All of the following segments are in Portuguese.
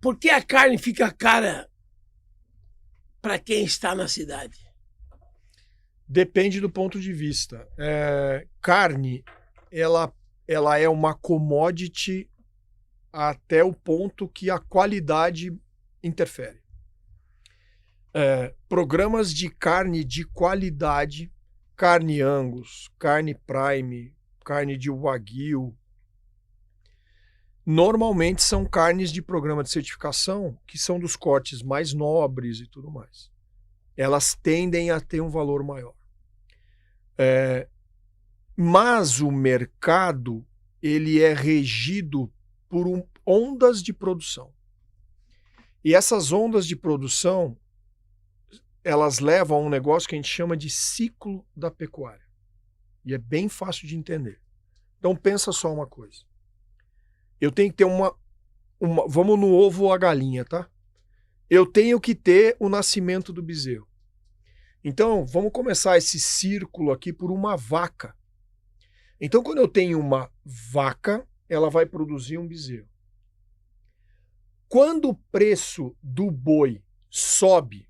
Por que a carne fica cara para quem está na cidade? Depende do ponto de vista. Carne, ela é uma commodity até o ponto que a qualidade interfere. Programas de carne de qualidade, carne Angus, carne Prime, carne de Wagyu, normalmente são carnes de programa de certificação que são dos cortes mais nobres e tudo mais. Elas tendem a ter um valor maior. Mas o mercado, ele é regido por ondas de produção. E essas ondas de produção, elas levam a um negócio que a gente chama de ciclo da pecuária. E é bem fácil de entender. Então pensa só uma coisa. Eu tenho que ter vamos no ovo ou a galinha, tá? Eu tenho que ter o nascimento do bezerro. Então, vamos começar esse círculo aqui por uma vaca. Então, quando eu tenho uma vaca, ela vai produzir um bezerro. Quando o preço do boi sobe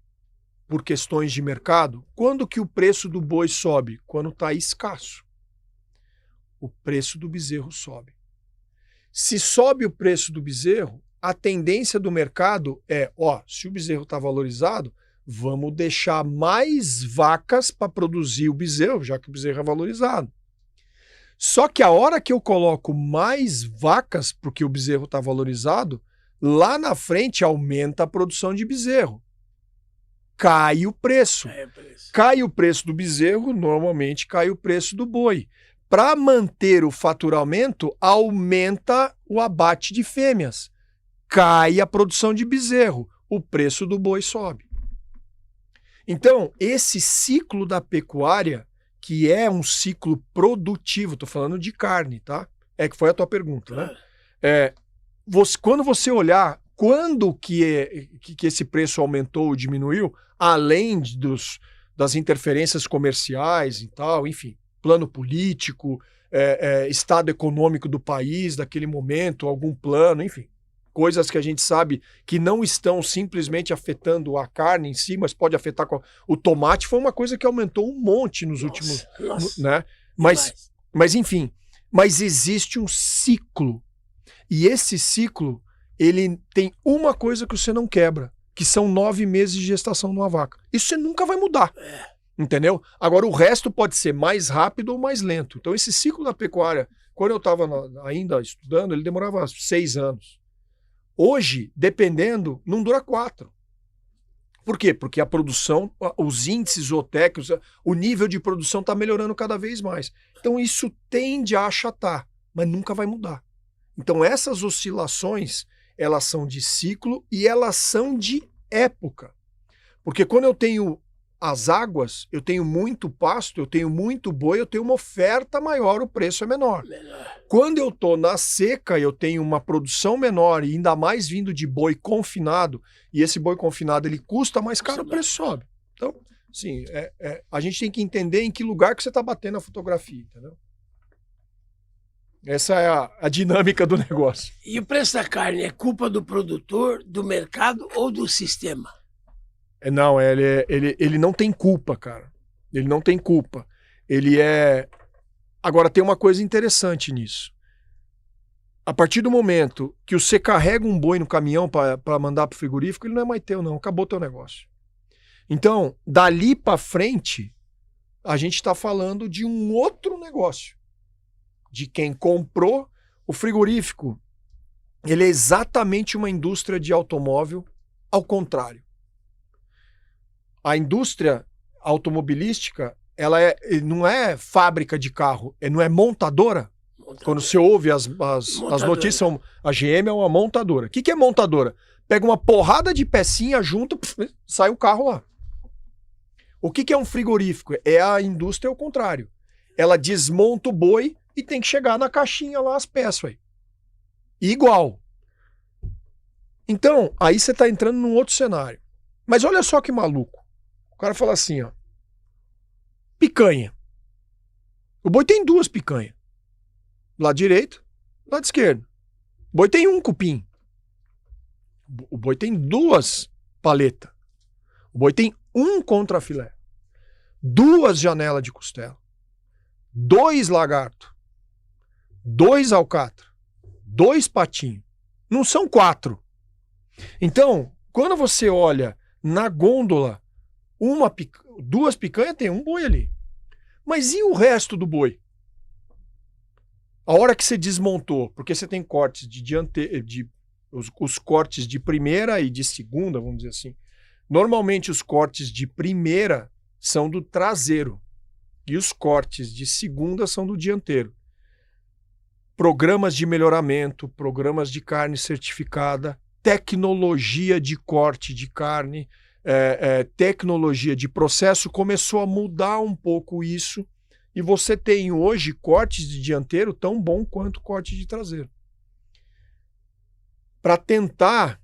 por questões de mercado, quando que o preço do boi sobe? Quando está escasso. O preço do bezerro sobe. Se sobe o preço do bezerro, a tendência do mercado é, se o bezerro está valorizado, vamos deixar mais vacas para produzir o bezerro, já que o bezerro é valorizado. Só que a hora que eu coloco mais vacas, porque o bezerro está valorizado, lá na frente aumenta a produção de bezerro. Cai o preço. Cai o preço do bezerro, normalmente cai o preço do boi. Para manter o faturamento, aumenta o abate de fêmeas. Cai a produção de bezerro, o preço do boi sobe. Então, esse ciclo da pecuária, que é um ciclo produtivo, estou falando de carne, tá? Que foi a tua pergunta, né? Quando você olhar quando que esse preço aumentou ou diminuiu, além das interferências comerciais e tal, enfim, plano político, estado econômico do país, daquele momento, algum plano, enfim. Coisas que a gente sabe que não estão simplesmente afetando a carne em si, mas pode afetar... O tomate foi uma coisa que aumentou um monte nos últimos... Né? Mas, enfim, mas existe um ciclo. E esse ciclo, ele tem uma coisa que você não quebra, que são 9 meses de gestação de uma vaca. Isso você nunca vai mudar. Entendeu? Agora, o resto pode ser mais rápido ou mais lento. Então, esse ciclo da pecuária, quando eu estava ainda estudando, ele demorava 6 anos. Hoje, dependendo, não dura 4. Por quê? Porque a produção, os índices zootécnicos, o nível de produção está melhorando cada vez mais. Então, isso tende a achatar, mas nunca vai mudar. Então, essas oscilações, elas são de ciclo e elas são de época. Porque quando eu tenho as águas, eu tenho muito pasto, eu tenho muito boi, eu tenho uma oferta maior, o preço é menor. Quando eu estou na seca, eu tenho uma produção menor e ainda mais vindo de boi confinado, e esse boi confinado ele custa mais caro, o preço sobe. Então, sim, a gente tem que entender em que lugar que você está batendo a fotografia, entendeu? Essa é a dinâmica do negócio. E o preço da carne é culpa do produtor, do mercado ou do sistema? Não, ele não tem culpa, cara. Ele não tem culpa. Ele é... Agora, tem uma coisa interessante nisso. A partir do momento que você carrega um boi no caminhão para mandar para o frigorífico, ele não é mais teu, não. Acabou teu negócio. Então, dali para frente, a gente está falando de um outro negócio. De quem comprou o frigorífico. Ele é exatamente uma indústria de automóvel, ao contrário. A indústria automobilística, ela não é fábrica de carro, não é montadora. Quando você ouve as notícias, a GM é uma montadora. O que é montadora? Pega uma porrada de pecinha, junta, sai o carro lá. O que é um frigorífico? É a indústria ao contrário. Ela desmonta o boi e tem que chegar na caixinha lá as peças. Aí. Igual. Então, aí você está entrando num outro cenário. Mas olha só que maluco. O cara fala assim, ó. Picanha. O boi tem 2 picanhas. Lado direito, lado esquerdo. O boi tem um cupim. O boi tem 2 paletas. O boi tem 1 contrafilé, 2 janelas de costela, 2 lagartos, 2 alcatra, 2 patinhos. Não são 4. Então, quando você olha na gôndola, 2 picanhas, tem um boi ali. Mas e o resto do boi? A hora que você desmontou, porque você tem cortes os cortes de primeira e de segunda, vamos dizer assim. Normalmente os cortes de primeira são do traseiro e os cortes de segunda são do dianteiro. Programas de melhoramento, programas de carne certificada, tecnologia de corte de carne, tecnologia de processo, começou a mudar um pouco isso, e você tem hoje cortes de dianteiro tão bom quanto corte de traseiro. Para tentar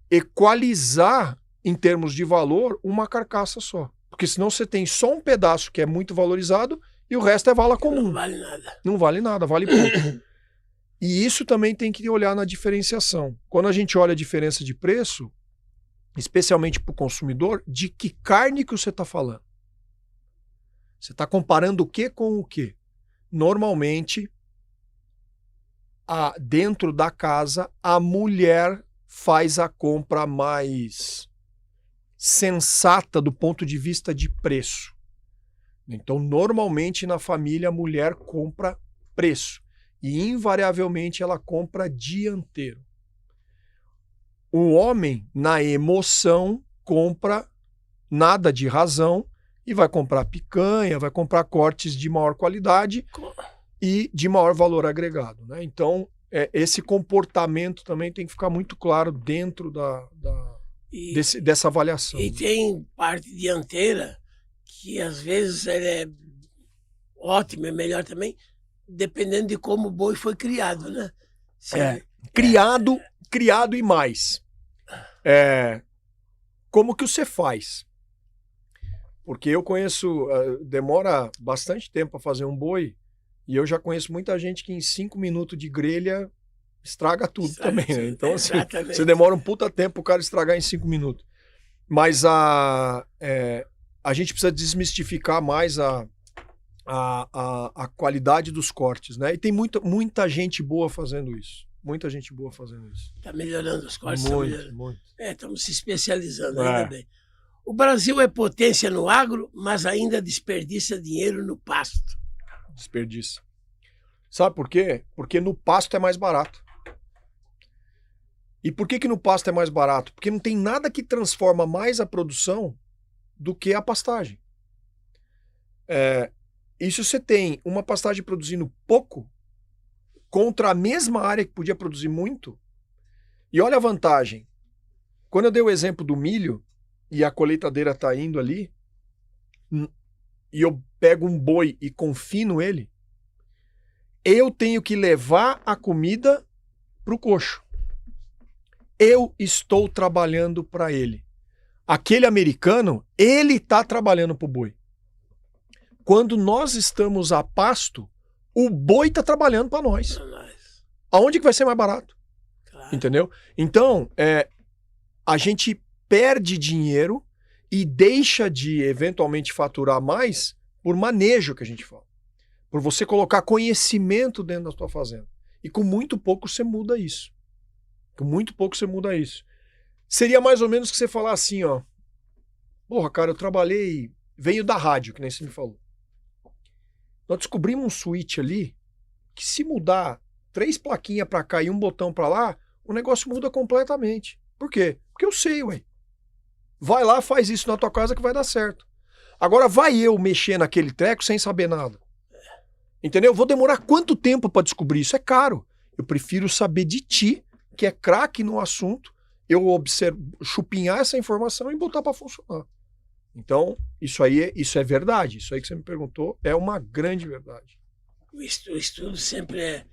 equalizar, em termos de valor, uma carcaça só. Porque senão você tem só um pedaço que é muito valorizado e o resto é vala comum. Não vale nada. Não vale nada, vale pouco. E isso também tem que olhar na diferenciação. Quando a gente olha a diferença de preço, especialmente para o consumidor, de que carne que você está falando? Você está comparando o que com o que? Normalmente, dentro da casa, a mulher faz a compra mais sensata do ponto de vista de preço. Então, normalmente, na família, a mulher compra preço. E, invariavelmente, ela compra dianteiro. O homem, na emoção, compra nada de razão e vai comprar picanha, vai comprar cortes de maior qualidade e de maior valor agregado, né? Então, esse comportamento também tem que ficar muito claro dentro dessa avaliação. E tem parte dianteira que às vezes ela é ótima, é melhor também, dependendo de como o boi foi criado, né? Criado e mais. Como que você faz? Porque eu conheço, demora bastante tempo para fazer um boi, e eu já conheço muita gente que em 5 minutos de grelha estraga tudo também, né? Então, assim, você demora um puta tempo para o cara estragar em 5 minutos. Mas a gente precisa desmistificar mais a qualidade dos cortes, né? E tem muita gente boa fazendo isso. Muita gente boa fazendo isso. Está melhorando os cortes. Muito. Estamos se especializando, ainda bem. O Brasil é potência no agro, mas ainda desperdiça dinheiro no pasto. Desperdiça. Sabe por quê? Porque no pasto é mais barato. E por que no pasto é mais barato? Porque não tem nada que transforma mais a produção do que a pastagem. E se você tem uma pastagem produzindo pouco contra a mesma área que podia produzir muito, e olha a vantagem. Quando eu dei o exemplo do milho, e a colheitadeira está indo ali, e eu pego um boi e confino ele, eu tenho que levar a comida para o coxo. Eu estou trabalhando para ele. Aquele americano, ele está trabalhando para o boi. Quando nós estamos a pasto, o boi está trabalhando para nós. Aonde que vai ser mais barato? Claro. Entendeu? Então, a gente perde dinheiro e deixa de eventualmente faturar mais por manejo, que a gente fala. Por você colocar conhecimento dentro da sua fazenda. E com muito pouco você muda isso. Com muito pouco você muda isso. Seria mais ou menos que você falar assim, ó. Porra, cara, eu trabalhei... Venho da rádio, que nem você me falou. Nós descobrimos um switch ali que se mudar 3 plaquinhas para cá e um botão para lá, o negócio muda completamente. Por quê? Porque eu sei, ué. Vai lá, faz isso na tua casa que vai dar certo. Agora vai eu mexer naquele treco sem saber nada. Entendeu? Vou demorar quanto tempo para descobrir isso? É caro. Eu prefiro saber de ti, que é craque no assunto, eu chupinhar essa informação e botar para funcionar. Então, isso é verdade. Isso aí que você me perguntou é uma grande verdade. O estudo sempre